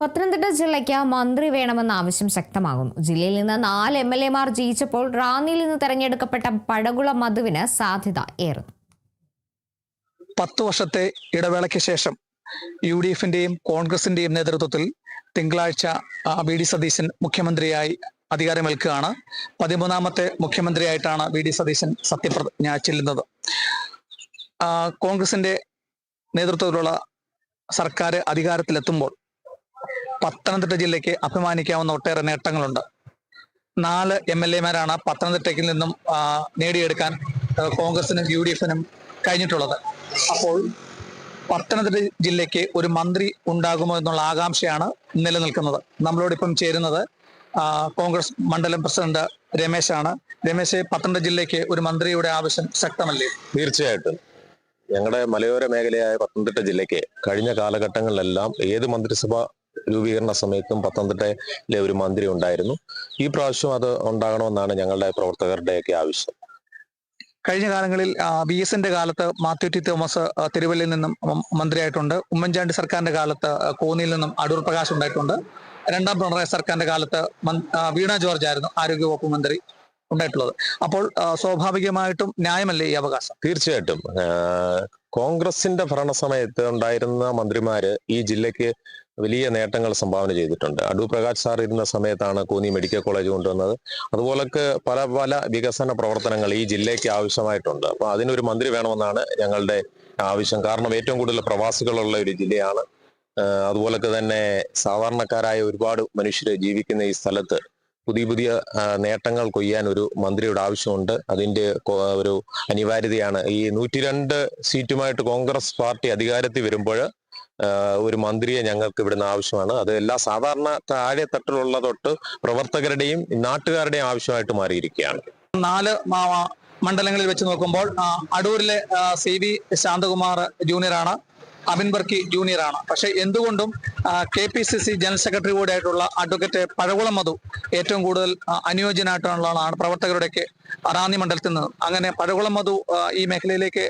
പത്തനംതിട്ട ജില്ലയ്ക്ക് മന്ത്രി വേണമെന്ന ആവശ്യം ശക്തമാകുന്നു. ജില്ലയിൽ നിന്ന് 4 MLA-മാർ ജയിച്ചപ്പോൾ റാന്നിയിൽ നിന്ന് തെരഞ്ഞെടുക്കപ്പെട്ട പടകുളം മധുവിന് സാധ്യത ഏറുന്നു. 10 വർഷത്തെ ഇടവേളയ്ക്ക് ശേഷം UDF-ന്റെയും കോൺഗ്രസിന്റെയും നേതൃത്വത്തിൽ തിങ്കളാഴ്ച VD സതീശൻ മുഖ്യമന്ത്രിയായി അധികാരമേൽക്കുകയാണ്. 13ാമത്തെ മുഖ്യമന്ത്രിയായിട്ടാണ് VD സതീശൻ സത്യപ്രതിജ്ഞ ചെല്ലുന്നത്. കോൺഗ്രസിന്റെ നേതൃത്വത്തിലുള്ള സർക്കാർ അധികാരത്തിലെത്തുമ്പോൾ പത്തനംതിട്ട ജില്ലയ്ക്ക് അഭിമാനിക്കാവുന്ന ഒട്ടേറെ നേട്ടങ്ങളുണ്ട്. 4 MLA-മാരാണ് പത്തനംതിട്ടയിൽ നിന്നും നേടിയെടുക്കാൻ കോൺഗ്രസിനും UDF-നും കഴിഞ്ഞിട്ടുള്ളത്. അപ്പോൾ പത്തനംതിട്ട ജില്ലയ്ക്ക് ഒരു മന്ത്രി ഉണ്ടാകുമോ എന്നുള്ള ആകാംക്ഷയാണ് നിലനിൽക്കുന്നത്. നമ്മളോടിപ്പം ചേരുന്നത് കോൺഗ്രസ് മണ്ഡലം പ്രസിഡന്റ് രമേശാണ്. രമേശ്, പത്തനംതിട്ട ജില്ലയ്ക്ക് ഒരു മന്ത്രിയുടെ ആവശ്യം ശക്തമല്ലേ? തീർച്ചയായിട്ടും. ഞങ്ങളുടെ മലയോര മേഖലയായ പത്തനംതിട്ട ജില്ലയ്ക്ക് കഴിഞ്ഞ കാലഘട്ടങ്ങളിലെല്ലാം ഏത് മന്ത്രിസഭ രൂപീകരണ സമയത്തും പത്തനംതിട്ടയിലെ ഒരു മന്ത്രി ഉണ്ടായിരുന്നു. ഈ പ്രാവശ്യം അത് ഉണ്ടാകണമെന്നാണ് ഞങ്ങളുടെ പ്രവർത്തകരുടെയൊക്കെ ആവശ്യം. കഴിഞ്ഞ കാലങ്ങളിൽ VS-ന്റെ കാലത്ത് മാത്യു ടി തോമസ് തിരുവല്ലയിൽ നിന്നും മന്ത്രിയായിട്ടുണ്ട്. ഉമ്മൻചാണ്ടി സർക്കാരിന്റെ കാലത്ത് കോന്നിയിൽ നിന്നും അടൂർ പ്രകാശ് ഉണ്ടായിട്ടുണ്ട്. 2ാം പിണറായി സർക്കാരിന്റെ കാലത്ത് വീണ ജോർജ് ആയിരുന്നു ആരോഗ്യവകുപ്പ് മന്ത്രി ഉണ്ടായിട്ടുള്ളത്. അപ്പോൾ സ്വാഭാവികമായിട്ടും ന്യായമല്ലേ ഈ അവകാശം? തീർച്ചയായിട്ടും. കോൺഗ്രസിന്റെ ഭരണസമയത്ത് ഉണ്ടായിരുന്ന മന്ത്രിമാര് ഈ ജില്ലയ്ക്ക് വലിയ നേട്ടങ്ങൾ സംഭാവന ചെയ്തിട്ടുണ്ട്. അടൂർ പ്രകാശ് സാർ ഇരുന്ന സമയത്താണ് കോന്നി മെഡിക്കൽ കോളേജ് കൊണ്ടുവന്നത്. അതുപോലൊക്കെ പല പല വികസന പ്രവർത്തനങ്ങൾ ഈ ജില്ലയ്ക്ക് ആവശ്യമായിട്ടുണ്ട്. അപ്പൊ അതിനൊരു മന്ത്രി വേണമെന്നാണ് ഞങ്ങളുടെ ആവശ്യം. കാരണം ഏറ്റവും കൂടുതൽ പ്രവാസികളുള്ള ഒരു ജില്ലയാണ്. അതുപോലൊക്കെ തന്നെ സാധാരണക്കാരായ ഒരുപാട് മനുഷ്യർ ജീവിക്കുന്ന ഈ സ്ഥലത്ത് പുതിയ പുതിയ നേട്ടങ്ങൾ കൊയ്യാൻ ഒരു മന്ത്രിയുടെ ആവശ്യമുണ്ട്. അതിന്റെ ഒരു അനിവാര്യതയാണ്. ഈ 102 സീറ്റുമായിട്ട് കോൺഗ്രസ് പാർട്ടി അധികാരത്തിൽ വരുമ്പോൾ ഒരു മന്ത്രിയെ ഞങ്ങൾക്ക് ഇവിടുന്ന് ആവശ്യമാണ്. അത് എല്ലാ സാധാരണ താഴെ തട്ടിലുള്ള തൊട്ട് പ്രവർത്തകരുടെയും നാട്ടുകാരുടെയും ആവശ്യമായിട്ട് മാറിയിരിക്കുകയാണ്. 4 മണ്ഡലങ്ങളിൽ വെച്ച് നോക്കുമ്പോൾ അടൂരിലെ CV ശാന്തകുമാർ ജൂനിയറാണ്, അബിൻ ബർക്കി ജൂനിയറാണ്. പക്ഷെ എന്തുകൊണ്ടും KPCC ജനറൽ സെക്രട്ടറി കൂടെ ആയിട്ടുള്ള അഡ്വക്കേറ്റ് പഴകുളം മധു ഏറ്റവും കൂടുതൽ അനുയോജ്യനായിട്ടുള്ളതാണ് പ്രവർത്തകരുടെയൊക്കെ റാന്നി മണ്ഡലത്തിൽ നിന്നും. അങ്ങനെ പഴകുളം മധു ഈ മേഖലയിലേക്ക്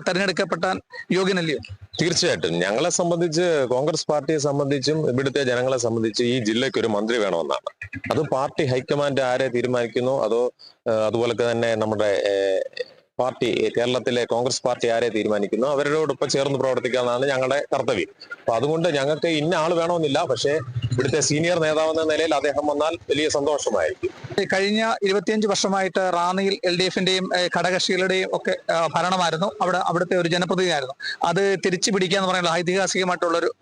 തെരഞ്ഞെടുക്കപ്പെട്ടാൻ യോഗ്യനല്ലയോ? തീർച്ചയായിട്ടും. ഞങ്ങളെ സംബന്ധിച്ച്, കോൺഗ്രസ് പാർട്ടിയെ സംബന്ധിച്ചും ഇവിടുത്തെ ജനങ്ങളെ സംബന്ധിച്ച് ഈ ജില്ലയ്ക്ക് ഒരു മന്ത്രി വേണമെന്നാണ്. അത് പാർട്ടി ഹൈക്കമാൻഡ് ആരെ തീരുമാനിക്കുന്നു, അതുപോലെ തന്നെ നമ്മുടെ പാർട്ടി, കേരളത്തിലെ കോൺഗ്രസ് പാർട്ടി ആരെ തീരുമാനിക്കുന്നു അവരോടൊപ്പം ചേർന്ന് പ്രവർത്തിക്കാനാണ് ഞങ്ങളുടെ കർത്തവ്യം. അപ്പൊ അതുകൊണ്ട് ഞങ്ങൾക്ക് ഇന്ന ആൾ വേണമെന്നില്ല. പക്ഷേ ഇവിടുത്തെ സീനിയർ നേതാവെന്ന നിലയിൽ അദ്ദേഹം വന്നാൽ വലിയ സന്തോഷമായിരിക്കും. കഴിഞ്ഞ 25 വർഷമായിട്ട് റാന്നിയിൽ LDF-ന്റെയും ഘടകകക്ഷികളുടെയും ഒക്കെ ഭരണമായിരുന്നു. അവിടുത്തെ ഒരു ജനപ്രതിനിധിയായിരുന്നു. അത് തിരിച്ചു പിടിക്കുക എന്ന് പറയുന്നത് ഐതിഹാസികമായിട്ടുള്ളൊരു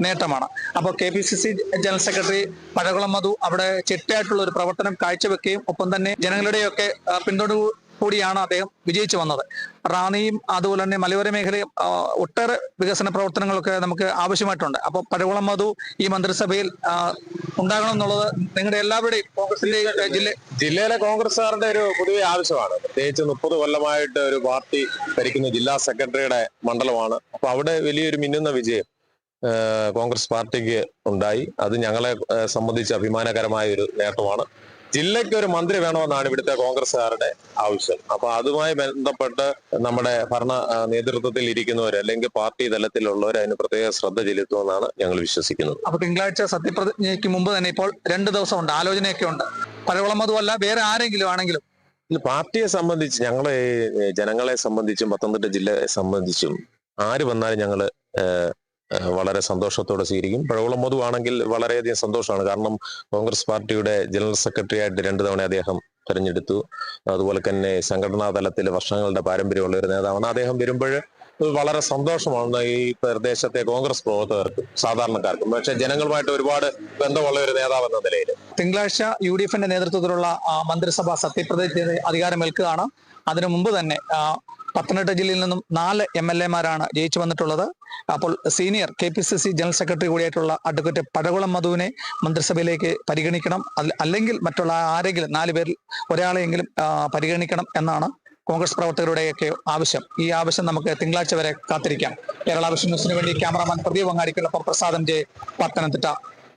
നേട്ടമാണ്. അപ്പോൾ KPCC ജനറൽ സെക്രട്ടറി പഴകുളം മധു അവിടെ ചിട്ടയായിട്ടുള്ള ഒരു പ്രവർത്തനം കാഴ്ചവെക്കുകയും ഒപ്പം തന്നെ ജനങ്ങളുടെയൊക്കെ പിന്തുണ കൂടിയാണ് അദ്ദേഹം വിജയിച്ചു വന്നത്. റാന്നിയും അതുപോലെ തന്നെ മലയോര മേഖലയും ഒട്ടേറെ വികസന പ്രവർത്തനങ്ങളൊക്കെ നമുക്ക് ആവശ്യമായിട്ടുണ്ട്. അപ്പൊ പഴകുളം മധു ഈ മന്ത്രിസഭയിൽ ഉണ്ടാകണം എന്നുള്ളത് നിങ്ങളുടെ എല്ലാവരുടെയും കോൺഗ്രസിന്റെ ജില്ലയിലെ കോൺഗ്രസ്സുകാരുടെ ഒരു പൊതുവെ ആവശ്യമാണ്. പ്രത്യേകിച്ച് 30 കൊല്ലമായിട്ട് ഒരു പാർട്ടി ഭരിക്കുന്ന ജില്ലാ സെക്രട്ടറിയുടെ മണ്ഡലമാണ്. അപ്പൊ അവിടെ വലിയൊരു മിന്നുന്ന വിജയം കോൺഗ്രസ് പാർട്ടിക്ക് ഉണ്ടായി. അത് ഞങ്ങളെ സംബന്ധിച്ച് അഭിമാനകരമായ ഒരു നേട്ടമാണ്. ജില്ലയ്ക്ക് ഒരു മന്ത്രി വേണമെന്നാണ് ഇവിടുത്തെ കോൺഗ്രസ്സുകാരുടെ ആവശ്യം. അപ്പൊ അതുമായി ബന്ധപ്പെട്ട് നമ്മുടെ ഭരണ നേതൃത്വത്തിൽ ഇരിക്കുന്നവർ അല്ലെങ്കിൽ പാർട്ടി തലത്തിലുള്ളവർ അതിന് പ്രത്യേക ശ്രദ്ധ ചെലുത്തുമെന്നാണ് ഞങ്ങൾ വിശ്വസിക്കുന്നത്. അപ്പൊ തിങ്കളാഴ്ച സത്യപ്രതിജ്ഞയ്ക്ക് മുമ്പ് തന്നെ ഇപ്പോൾ 2 ദിവസമുണ്ട്, ആലോചനയൊക്കെ ഉണ്ട്. പഴകുളം മധുവല്ല വേറെ ആരെങ്കിലും ആണെങ്കിലും പാർട്ടിയെ സംബന്ധിച്ച്, ഞങ്ങളെ ജനങ്ങളെ സംബന്ധിച്ചും പത്തനംതിട്ട ജില്ലയെ സംബന്ധിച്ചും ആര് വന്നാലും ഞങ്ങള് വളരെ സന്തോഷത്തോടെ സ്വീകരിക്കും. പഴകുളം മധു ആണെങ്കിൽ വളരെയധികം സന്തോഷമാണ്. കാരണം കോൺഗ്രസ് പാർട്ടിയുടെ ജനറൽ സെക്രട്ടറി ആയിട്ട് 2 തവണ അദ്ദേഹം തെരഞ്ഞെടുത്തു. അതുപോലെ തന്നെ സംഘടനാ തലത്തിൽ വർഷങ്ങളുടെ പാരമ്പര്യമുള്ള ഒരു നേതാവാണ്. അദ്ദേഹം വരുമ്പോൾ വളരെ സന്തോഷമാണ് ഈ പ്രദേശത്തെ കോൺഗ്രസ് പ്രവർത്തകർക്കും സാധാരണക്കാർക്കും. പക്ഷെ ജനങ്ങളുമായിട്ട് ഒരുപാട് ബന്ധമുള്ള ഒരു നേതാവ് എന്ന നിലയിൽ തിങ്കളാഴ്ച UDF-ന്റെ നേതൃത്വത്തിലുള്ള മന്ത്രിസഭ സത്യപ്രതിജ്ഞ അധികാരമേൽക്കുകയാണ്. അതിനു മുമ്പ് തന്നെ പത്തനംതിട്ട ജില്ലയിൽ നിന്നും 4 MLA-മാരാണ് ജയിച്ചു വന്നിട്ടുള്ളത്. അപ്പോൾ സീനിയർ KPCC ജനറൽ സെക്രട്ടറി കൂടിയായിട്ടുള്ള അഡ്വക്കേറ്റ് പഴകുളം മധുവിനെ മന്ത്രിസഭയിലേക്ക് പരിഗണിക്കണം. അല്ലെങ്കിൽ മറ്റുള്ള ആരെങ്കിലും 4 പേരിൽ ഒരാളെയെങ്കിലും പരിഗണിക്കണം എന്നാണ് കോൺഗ്രസ് പ്രവർത്തകരുടെയൊക്കെ ആവശ്യം. ഈ ആവശ്യം നമുക്ക് തിങ്കളാഴ്ച വരെ കാത്തിരിക്കാം. കേരള വിഷൻ ന്യൂസിന് വേണ്ടി ക്യാമറാമാൻ പ്രദീപ് അങ്ങാടിക്കൊപ്പം പ്രസാദം ജെ, പത്തനംതിട്ട.